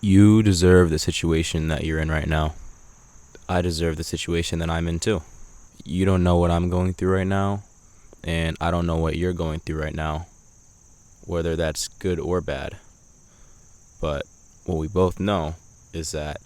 You deserve the situation that you're in right now. I deserve the situation that I'm in too. You don't know what I'm going through right now, and I don't know what you're going through right now, whether that's good or bad. But what we both know is that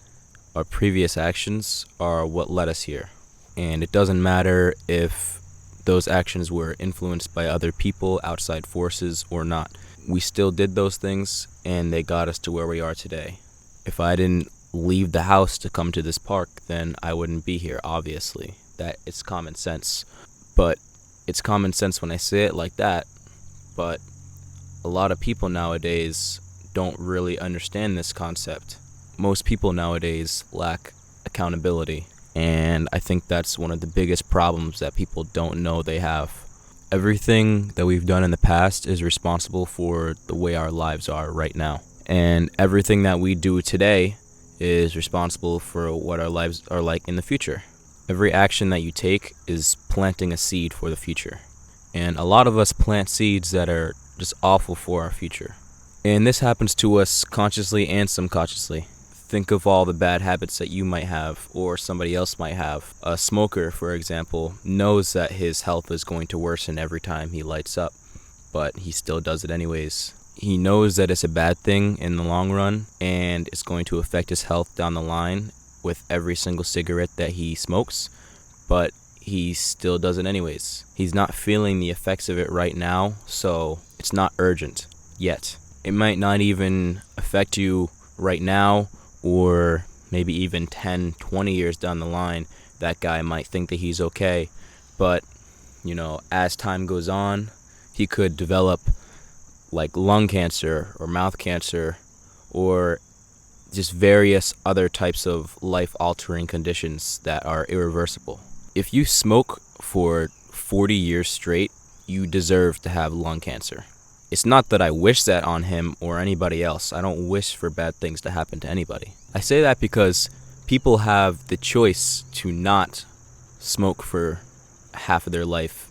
our previous actions are what led us here. And it doesn't matter if those actions were influenced by other people, outside forces, or not. We still did those things, and they got us to where we are today. If I didn't leave the house to come to this park, then I wouldn't be here, obviously. That it's common sense. But it's common sense when I say it like that. But a lot of people nowadays don't really understand this concept. Most people nowadays lack accountability. And I think that's one of the biggest problems that people don't know they have. Everything that we've done in the past is responsible for the way our lives are right now. And everything that we do today is responsible for what our lives are like in the future. Every action that you take is planting a seed for the future. And a lot of us plant seeds that are just awful for our future. And this happens to us consciously and subconsciously. Think of all the bad habits that you might have or somebody else might have. A smoker, for example, knows that his health is going to worsen every time he lights up, but he still does it anyways. He knows that it's a bad thing in the long run, and it's going to affect his health down the line with every single cigarette that he smokes, but he still does it anyways. He's not feeling the effects of it right now, so it's not urgent yet. It might not even affect you right now, or maybe even 10, 20 years down the line. That guy might think that he's okay, but as time goes on, he could develop like lung cancer or mouth cancer or just various other types of life-altering conditions that are irreversible. If you smoke for 40 years straight, you deserve to have lung cancer. It's not that I wish that on him or anybody else. I don't wish for bad things to happen to anybody. I say that because people have the choice to not smoke for half of their life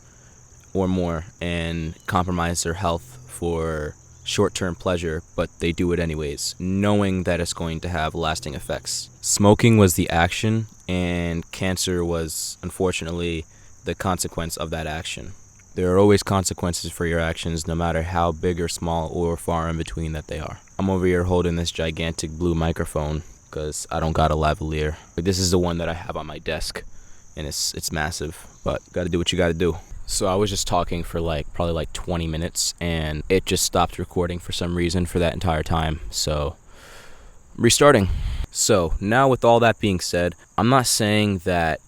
or more and compromise their health for short-term pleasure, but they do it anyways, knowing that it's going to have lasting effects. Smoking was the action, and cancer was, unfortunately, the consequence of that action. There are always consequences for your actions, no matter how big or small or far in between that they are. I'm over here holding this gigantic blue microphone because I don't got a lavalier. But this is the one that I have on my desk, and it's massive, but gotta do what you gotta do. So I was just talking for probably 20 minutes, and it just stopped recording for some reason for that entire time. So, restarting. So, now with all that being said, I'm not saying that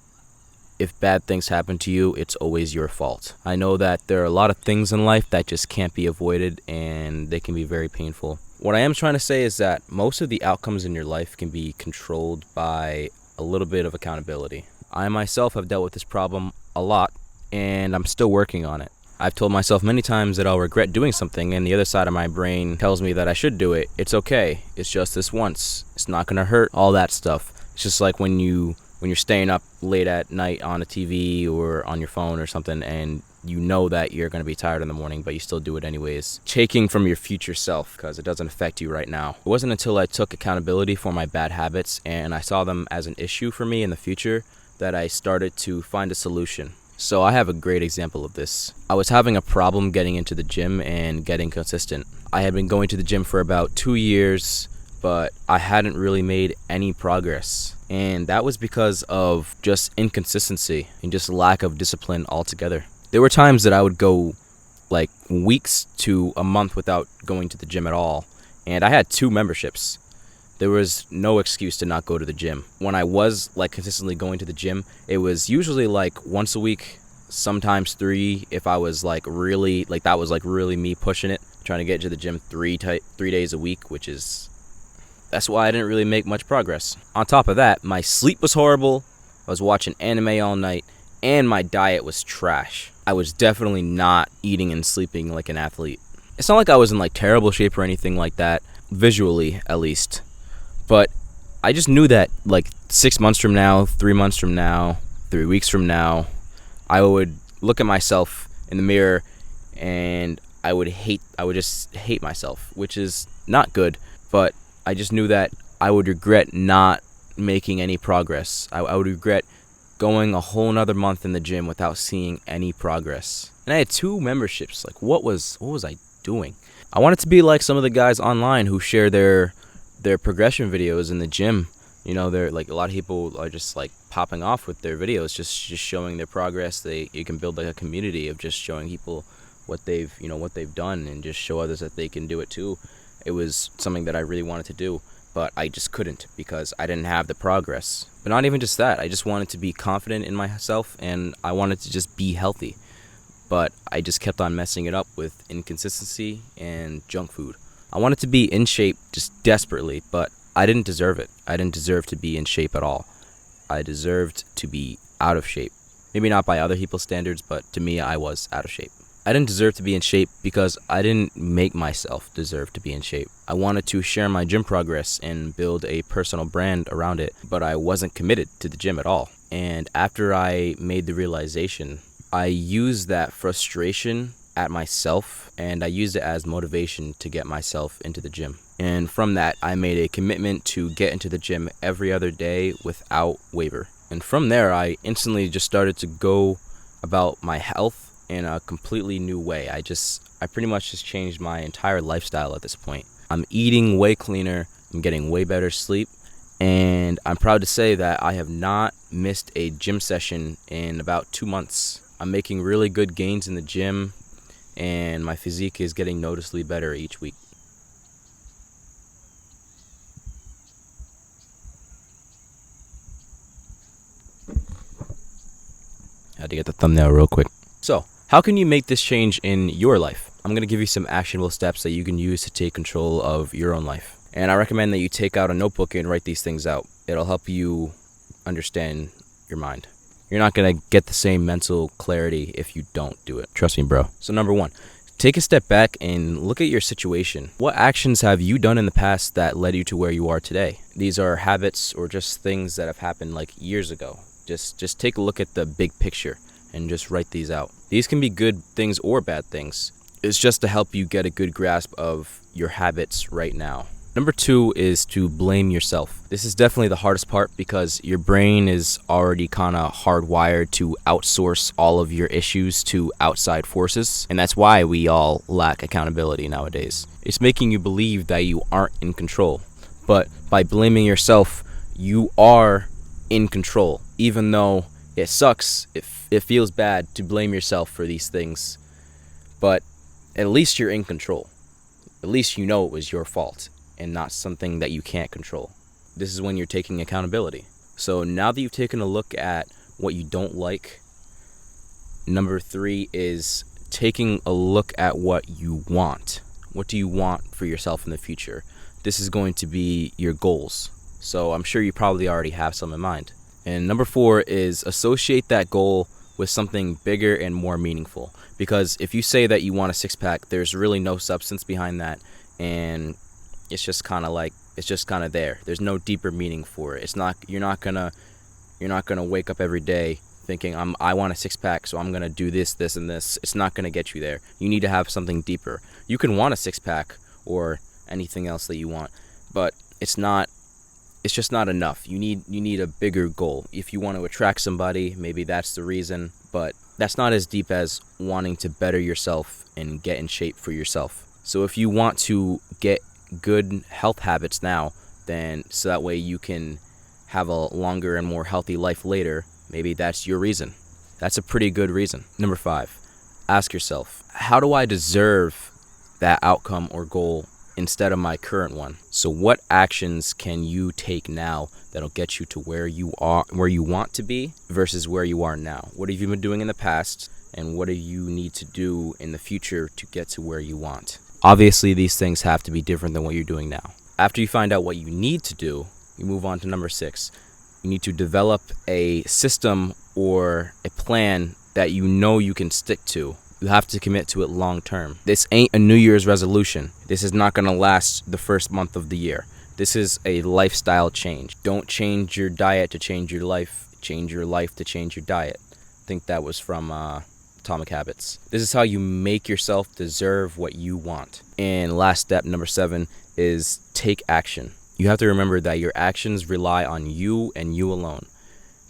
if bad things happen to you, it's always your fault. I know that there are a lot of things in life that just can't be avoided, and they can be very painful. What I am trying to say is that most of the outcomes in your life can be controlled by a little bit of accountability. I myself have dealt with this problem a lot, and I'm still working on it. I've told myself many times that I'll regret doing something, and the other side of my brain tells me that I should do it. It's okay. It's just this once. It's not gonna hurt. All that stuff. It's just like when you're staying up late at night on a TV or on your phone or something, and you know that you're going to be tired in the morning, but you still do it anyways. Taking from your future self because it doesn't affect you right now. It wasn't until I took accountability for my bad habits and I saw them as an issue for me in the future that I started to find a solution. So I have a great example of this. I was having a problem getting into the gym and getting consistent. I had been going to the gym for about 2 years, but I hadn't really made any progress. And that was because of just inconsistency and just lack of discipline altogether. There were times that I would go weeks to a month without going to the gym at all. And I had 2 memberships. There was no excuse to not go to the gym. When I was consistently going to the gym, it was usually once a week, sometimes 3 if I was really me pushing it, trying to get to the gym 3 days a week, which is that's why I didn't really make much progress. On top of that, my sleep was horrible, I was watching anime all night, and my diet was trash. I was definitely not eating and sleeping like an athlete. It's not like I was in terrible shape or anything like that, visually at least. But I just knew that 6 months from now, 3 months from now, 3 weeks from now, I would look at myself in the mirror and I would just hate myself, which is not good, but I just knew that I would regret not making any progress. I would regret going a whole nother month in the gym without seeing any progress. And I had 2 memberships. Like, what was I doing? I wanted to be like some of the guys online who share their progression videos in the gym. They're like, a lot of people are just like popping off with their videos, just showing their progress. You can build like a community of just showing people what they've done, and just show others that they can do it too. It was something that I really wanted to do, but I just couldn't because I didn't have the progress. But not even just that, I just wanted to be confident in myself, and I wanted to just be healthy. But I just kept on messing it up with inconsistency and junk food. I wanted to be in shape just desperately, but I didn't deserve it. I didn't deserve to be in shape at all. I deserved to be out of shape. Maybe not by other people's standards, but to me, I was out of shape. I didn't deserve to be in shape because I didn't make myself deserve to be in shape. I wanted to share my gym progress and build a personal brand around it, but I wasn't committed to the gym at all. And after I made the realization, I used that frustration at myself, and I used it as motivation to get myself into the gym. And from that, I made a commitment to get into the gym every other day without waver. And from there, I instantly just started to go about my health in a completely new way. I pretty much just changed my entire lifestyle at this point. I'm eating way cleaner, I'm getting way better sleep, and I'm proud to say that I have not missed a gym session in about 2 months. I'm making really good gains in the gym, and my physique is getting noticeably better each week. Had to get the thumbnail real quick. So, how can you make this change in your life? I'm going to give you some actionable steps that you can use to take control of your own life. And I recommend that you take out a notebook and write these things out. It'll help you understand your mind. You're not going to get the same mental clarity if you don't do it. Trust me, bro. So number 1, take a step back and look at your situation. What actions have you done in the past that led you to where you are today? These are habits or just things that have happened like years ago. Just take a look at the big picture and just write these out. These can be good things or bad things. It's just to help you get a good grasp of your habits right now. Number 2 is to blame yourself. This is definitely the hardest part because your brain is already kind of hardwired to outsource all of your issues to outside forces, and that's why we all lack accountability nowadays. It's making you believe that you aren't in control, but by blaming yourself, you are in control. Even though it sucks, it feels bad to blame yourself for these things, but at least you're in control. At least you know it was your fault and not something that you can't control. This is when you're taking accountability. So now that you've taken a look at what you don't like, number 3 is taking a look at what you want. What do you want for yourself in the future? This is going to be your goals. So I'm sure you probably already have some in mind. And number 4 is associate that goal with something bigger and more meaningful. Because if you say that you want a 6-pack, there's really no substance behind that, and it's just kind of there. There's no deeper meaning for it. You're not gonna wake up every day thinking I want a 6-pack, so I'm gonna do this, this, and this. It's not gonna get you there. You need to have something deeper. You can want a 6-pack or anything else that you want, but it's just not enough. You need a bigger goal. If you want to attract somebody, maybe that's the reason, but that's not as deep as wanting to better yourself and get in shape for yourself. So if you want to get good health habits now, then so that way you can have a longer and more healthy life later, maybe that's your reason. That's a pretty good reason. Number 5, ask yourself, how do I deserve that outcome or goal instead of my current one? So what actions can you take now that'll get you to where you want to be versus where you are now? What have you been doing in the past, and what do you need to do in the future to get to where you want? Obviously, these things have to be different than what you're doing now. After you find out what you need to do, you move on to number 6. You need to develop a system or a plan that you know you can stick to. You have to commit to it long term. This ain't a New Year's resolution. This is not going to last the first month of the year. This is a lifestyle change. Don't change your diet to change your life. Change your life to change your diet. I think that was from Atomic Habits. This is how you make yourself deserve what you want. And last step, number 7, is take action. You have to remember that your actions rely on you and you alone.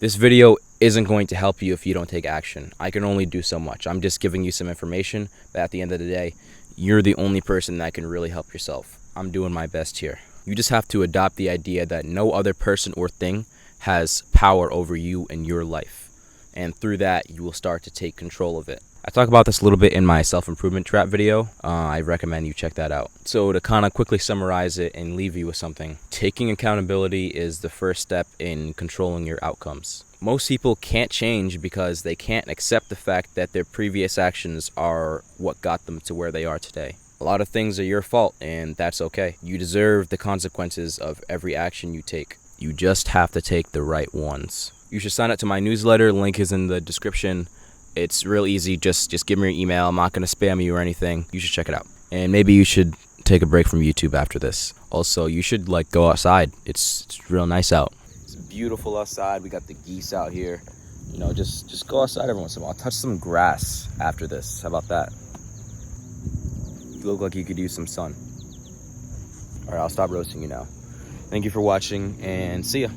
This video isn't going to help you if you don't take action. I can only do so much. I'm just giving you some information, but at the end of the day, you're the only person that can really help yourself. I'm doing my best here. You just have to adopt the idea that no other person or thing has power over you and your life. And through that, you will start to take control of it. I talk about this a little bit in my self-improvement trap video. I recommend you check that out. So to kind of quickly summarize it and leave you with something, taking accountability is the first step in controlling your outcomes. Most people can't change because they can't accept the fact that their previous actions are what got them to where they are today. A lot of things are your fault, and that's okay. You deserve the consequences of every action you take. You just have to take the right ones. You should sign up to my newsletter. Link is in the description. It's real easy. Just give me your email. I'm not going to spam you or anything. You should check it out. And maybe you should take a break from YouTube after this. Also, you should go outside. It's real nice out. It's beautiful outside. We got the geese out here. Just go outside every once in a while. Touch some grass after this. How about that? You look like you could use some sun. All right, I'll stop roasting you now. Thank you for watching, and see ya.